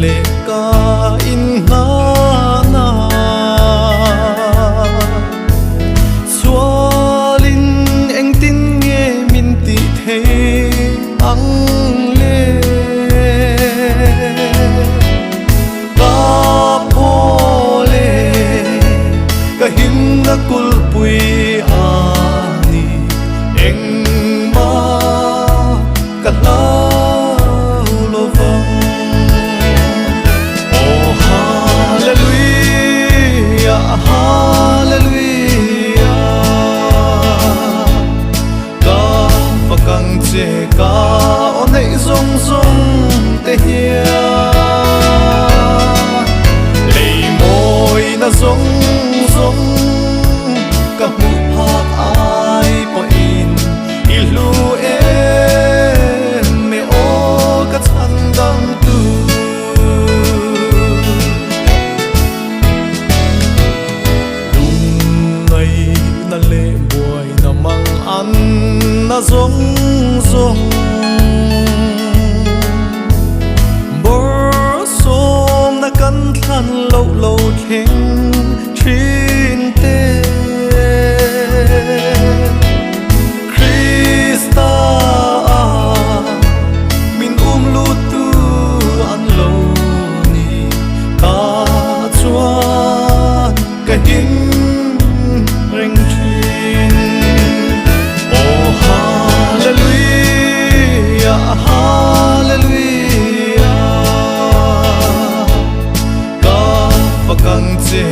lệ ca in na na xóa linh anh tin nghe min tị thế ang lệ ca po lệ ca him na kul pui ani anh ma ca la ca ôn hãy rong rong tê hia lệ môi na rong rong ca mu hak ai po in ilu em me o ca chan dang tu lung ngày na lệ buổi na mang ăn na rong rong bor som na kan than lâu lâu theng thin te Krista min lu tu an lo ni ka chuan ka hin ring thin oh hallelujah hallelujah ka pakang che